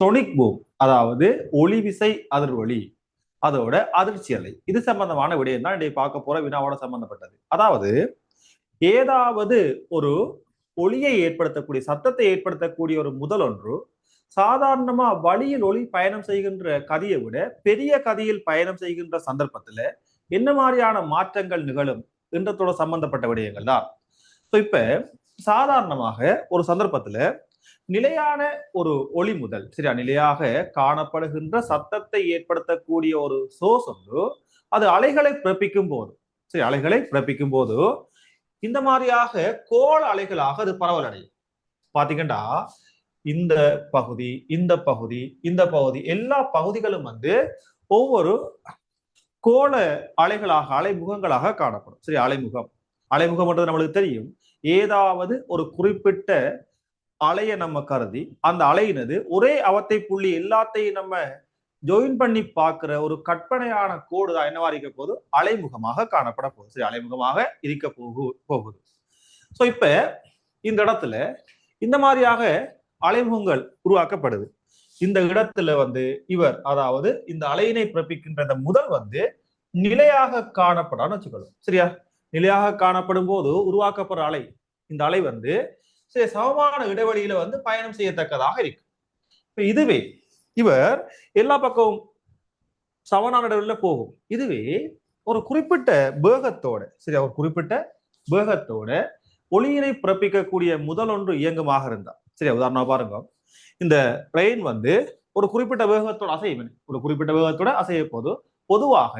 தொனிக் boom, அதாவது ஒளிவிசை அதிர்வொலி, அதோட அதிர்ச்சி அலை. இது சம்பந்தமான விடயம் தான் இன்றைய பார்க்க போற வினாவோட சம்பந்தப்பட்டது. அதாவது ஏதாவது ஒரு ஒளியை ஏற்படுத்தக்கூடிய, சத்தத்தை ஏற்படுத்தக்கூடிய ஒரு முதல் ஒன்று சாதாரணமா வழியில் ஒளி பயணம் செய்கின்ற கதியை விட பெரிய கதியில் பயணம் செய்கின்ற சந்தர்ப்பத்துல என்ன மாதிரியான மாற்றங்கள் நிகழும் என்றதோட சம்பந்தப்பட்ட விடயங்கள் தான். இப்ப சாதாரணமாக ஒரு சந்தர்ப்பத்துல நிலையான ஒரு ஒளி முதல், சரியா, நிலையாக காணப்படுகின்ற சத்தத்தை ஏற்படுத்தக்கூடிய ஒரு சோர்ஸ் ஒன்று அது அலைகளை பிறப்பிக்கும் போது, சரி, அலைகளை பிறப்பிக்கும் போது இந்த மாதிரியாக கோள அலைகளாக அது பரவல் அடையும். பாத்தீங்கன்னா இந்த பகுதி, இந்த பகுதி, இந்த பகுதி, எல்லா பகுதிகளும் ஒவ்வொரு கோள அலைகளாக, அலைமுகங்களாக காணப்படும். சரி, அலைமுகம், அலைமுகம் நம்மளுக்கு தெரியும். ஏதாவது ஒரு குறிப்பிட்ட அலையை நம்ம கருதி அந்த அலையினது ஒரே அவத்தை புள்ளி எல்லாத்தையும் நம்ம ஜாயின் பண்ணி பார்க்கிற ஒரு கற்பனையான கோடு தான் என்னவா இருக்க போது அலைமுகமாக காணப்பட போகுது. சரி, அலைமுகமாக இருக்க போகுது. சோ இப்ப இந்த இடத்துல இந்த மாதிரியாக அலைமுகங்கள் உருவாக்கப்படுது. இந்த இடத்துல இவர், அதாவது இந்த அலையினை பிறப்பிக்கின்ற இந்த முதல் நிலையாக காணப்படான்னு வச்சுக்கணும். சரியா, நிலையாக காணப்படும் போது உருவாக்கப்படுற அலை, இந்த அலை சமமான இடைவெளியில பயணம் செய்யத்தக்கதாக இருக்கு. இதுவே இவர் எல்லா பக்கமும் சமனான இடைவெளியில போகும். இதுவே ஒரு குறிப்பிட்ட வேகத்தோட, சரியா, ஒரு குறிப்பிட்ட வேகத்தோட ஒளியினை பிறப்பிக்கக்கூடிய முதல் ஒன்று இயங்குமாக இருந்தா, சரியா, உதாரணமா பாருங்க, இந்த ட்ரெயின் ஒரு குறிப்பிட்ட வேகத்தோட அசையும், ஒரு குறிப்பிட்ட வேகத்தோட அசைய போது பொதுவாக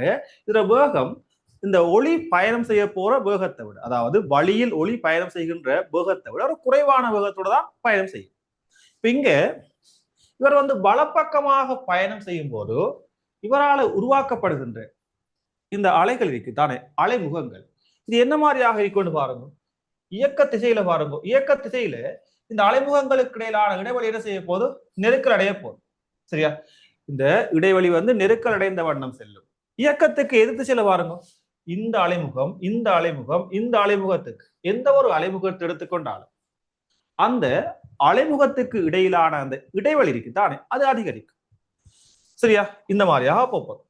இந்த வேகம் இந்த ஒளி பயணம் செய்ய போற வேகத்தை விட, அதாவது வழியில் ஒளி பயணம் செய்கின்ற வேகத்தை விட ஒரு குறைவான வேகத்தோட தான் பயணம் செய்யும். இப்ப இங்க இவர் வலப்பக்கமாக பயணம் செய்யும் போது இவரால் உருவாக்கப்படுகின்ற இந்த அலைகள் இருக்கு தானே, அலைமுகங்கள், இது என்ன மாதிரியாக இருக்குன்னு பாருங்க. இயக்க திசையில பாருங்க, இயக்க திசையில இந்த அலைமுகங்களுக்கு இடையிலான இடைவெளி என்ன செய்ய போது நெருக்கல் அடைய போதும். சரியா, இந்த இடைவெளி நெருக்கல் அடைந்த வண்ணம் செல்லும். இயக்கத்துக்கு எதிர் திசையில பாருங்க, இந்த அலைமுகம், இந்த அலைமுகம், இந்த அலைமுகத்துக்கு எந்த ஒரு அலைமுகத்தை எடுத்துக்கொண்டாலும் அந்த அலைமுகத்துக்கு இடையிலான அந்த இடைவெளி இருக்கு தானே, அது அதிகரிக்கும். சரியா, இந்த மாதிரியாக போகும்.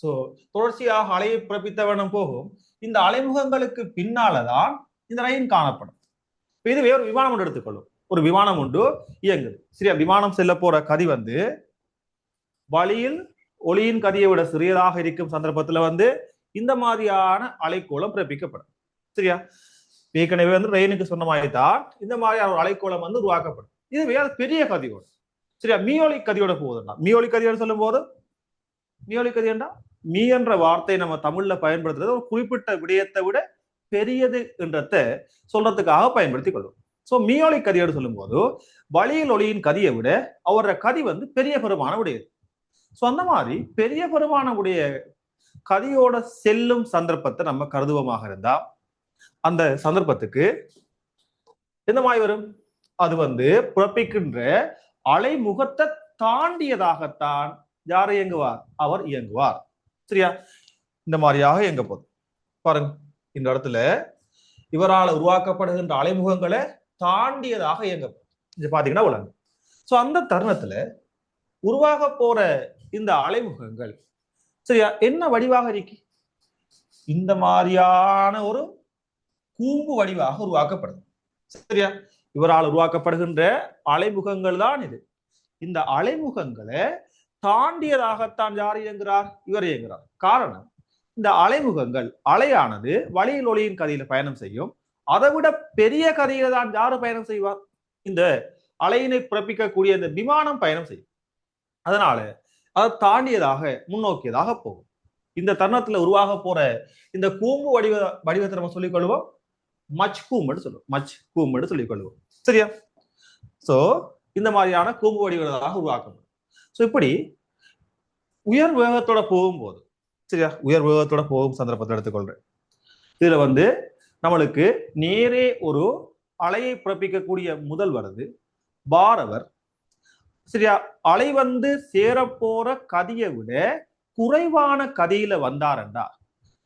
சோ தொடர்ச்சியாக அலையை பிறப்பித்த வண்ணம் போகும். இந்த அலைமுகங்களுக்கு பின்னாலதான் இந்த ரயில் காணப்படும். இதுவே ஒரு விமானம் ஒன்று எடுத்துக்கொள்ளும். ஒரு விமானம் ஒன்று இயங்குது. சரியா, விமானம் செல்ல போற கதி வழியில் ஒளியின் கதியை விட சிறியதாக இருக்கும் சந்தர்ப்பத்துல இந்த மாதிரியான அலைக்கோளம் பிறப்பிக்கப்படும். சரியா, ஏற்கனவே ரெயினுக்கு சொன்ன மாதிரி தான் இந்த மாதிரியான ஒரு அலைக்கோளம் உருவாக்கப்படும். இதுவே அது பெரிய கதியோடு, சரியா, மீயொலி கதியோட போகுதுன்னா, மீயொலி கதியோடு சொல்லும் போது, மீயொலி கதியண்டா, மீ என்ற வார்த்தை நம்ம தமிழ்ல பயன்படுத்துறது ஒரு குறிப்பிட்ட விடயத்தை விட பெரியது என்றத சொல்றதுக்காக பயன்படுத்திக் கொள்ளும். சோ மீயொலி கதியோடு சொல்லும் போது வழியில் ஒளியின் கதியை விட அவரோட கதி பெரிய பெருமான உடையது. சோ அந்த மாதிரி பெரிய பெருமான உடைய கதியோட செல்லும் சந்தர்ப்பத்தை நம்ம கருதுவமாக இருந்தா அந்த சந்தர்ப்பத்துக்கு எந்த மாதிரி வரும், அது பிறப்பிக்கின்ற அலைமுகத்தை தாண்டியதாகத்தான் யார் இயங்குவார், அவர் இயங்குவார். சரியா, இந்த மாதிரியாக இயங்க போகுது பாருங்க. இந்த இடத்துல இவரால் உருவாக்கப்படுகின்ற அலைமுகங்களை தாண்டியதாக இயங்க பாத்தீங்கன்னா உலகம். சோ அந்த தருணத்துல உருவாக போற இந்த அலைமுகங்கள், சரியா, என்ன வடிவாக இருக்கு, இந்த மாதிரியான ஒரு கூம்பு வடிவாக உருவாக்கப்படுது. சரியா, இவரால் உருவாக்கப்படுகின்ற அலைமுகங்கள் தான் இது. இந்த அலைமுகங்களை தாண்டியதாகத்தான் யார் இயங்குகிறார், இவர் இயங்குகிறார். காரணம், இந்த அலைமுகங்கள், அலையானது வழியில் ஒளியின் கதியில பயணம் செய்யும். அதை விட பெரிய கதியில தான் யாரு பயணம் செய்வார், இந்த அலையினை பிறப்பிக்கக்கூடிய இந்த விமானம் பயணம் செய்யும். அதனால அதை தாண்டியதாக, முன்னோக்கியதாக போகும். இந்த தருணத்துல உருவாக போற இந்த கூம்பு வடிவத்தை நம்ம சொல்லிக் கொள்வோம் மச் கூம்புன்னு சொல்லுவோம், மச் கூம்புன்னு சொல்லிக் கொள்வோம். சரியா, சோ இந்த மாதிரியான கூம்பு வடிவதாக உருவாக்கப்படும். சோ இப்படி உயர் வேகத்தோட போகும்போது, சரியா, உயர் வேகத்தோட போகும் சந்தர்ப்பத்தை எடுத்துக்கொள்றேன். இதுல நம்மளுக்கு நேரே ஒரு அலையை பிறப்பிக்கக்கூடிய முதல் வருது பாரவர். சரியா, அலை சேரப்போற கதியை விட குறைவான கதியில வந்தாருண்டா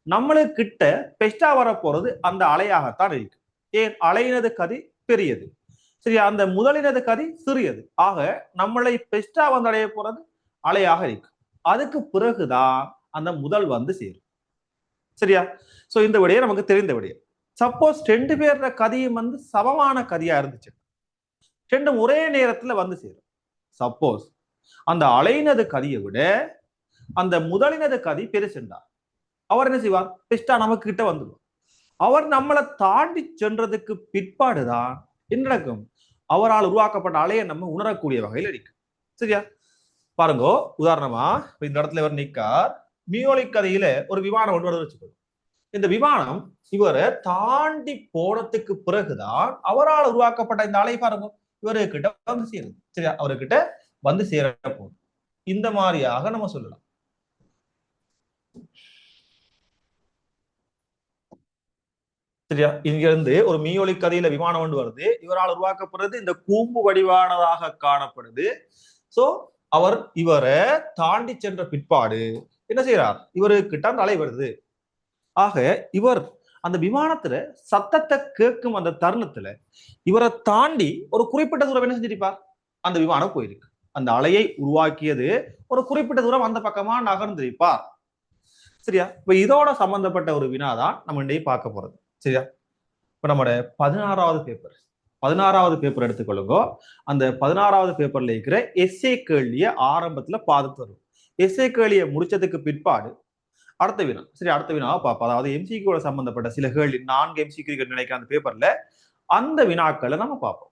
நம்மளுக்கு கிட்ட பெஸ்டா வர போறது அந்த அலையாகத்தான் இருக்கு. ஏன், அலையினது கதி பெரியது. சரியா? அந்த முதலினது கதி சிறியது. ஆக நம்மளை பெஸ்டா வந்து அடைய போறது அலையாக இருக்கு. அதுக்கு பிறகுதான் அந்த முதல் வந்து சேரும். சரியா? சோ இந்த விடையே நமக்கு தெரிந்த விடயம். சப்போஸ் ரெண்டு பேரோட கதியும் வந்து சமமான கதியா இருந்துச்சு, ரெண்டும் ஒரே நேரத்துல வந்து சேரும். சப்போஸ் அந்த அலையினது கதியை விட அந்த முதலினது கதி பெருசுண்டார், அவர் என்ன செய்வார்? பெஸ்டா நமக்கு கிட்ட வந்துடும். அவர் நம்மளை தாண்டி சென்றதுக்கு பிற்பாடுதான் என்ன நடக்கும்? அவரால் உருவாக்கப்பட்ட அலையை நம்ம உணரக்கூடிய வகையில் இருக்கும். சரியா? பாருங்க, உதாரணமா இந்த இடத்துல இவர் நிக்கார், மியோலிக் கதையில ஒரு விமானம் ஒன்று வருது வச்சுக்கோங்க. இந்த விமானம் இவரை தாண்டி போனதுக்கு பிறகுதான் அவரால் உருவாக்கப்பட்ட இந்த அலை பாருங்க இவருக்கிட்ட வந்து சேருது. சரியா? அவர்கிட்ட வந்து சேர போகுது. இந்த மாதிரியாக நம்ம சொல்லலாம். சரியா? இங்க இருந்து ஒரு மீயொலி கதையில விமானம் ஒன்று வருது, இவரால் உருவாக்கப்படுறது இந்த கூம்பு வடிவானதாக காணப்படுது. சோ அவர் இவரை தாண்டி சென்ற பிற்பாடு என்ன செய்யறார்? இவருக்கிட்ட அந்த அலை வருது. ஆக இவர் அந்த விமானத்துல சத்தத்தை கேட்கும் அந்த தருணத்துல இவரை தாண்டி ஒரு குறிப்பிட்ட தூரம் என்ன செஞ்சிருப்பார்? அந்த விமானம் போயிருக்கு. அந்த அலையை உருவாக்கியது ஒரு குறிப்பிட்ட தூரம் அந்த பக்கமா நகர்ந்திருப்பார். சரியா? இப்ப இதோட சம்பந்தப்பட்ட ஒரு வினாதான் நம்ம இன்னைக்கு பார்க்க போறது. சரியா? இப்ப நம்மளோட 16வது பேப்பர் எடுத்துக்கொள்ளுங்க. அந்த 16வது பேப்பர்ல இருக்கிற எஸ்ஏ கேள்விய ஆரம்பத்துல பார்த்துட்டு வரும். எஸ்ஏ கேள்வியை முடிச்சதுக்கு பிற்பாடு அடுத்த வினா. சரி, அடுத்த வினாவை பார்ப்போம். அதாவது எம்சிக்யூட சம்பந்தப்பட்ட சில கேள்வி 4 எம்சிக்யூ நினைக்கிற அந்த பேப்பர்ல அந்த வினாக்களை நம்ம பார்ப்போம்.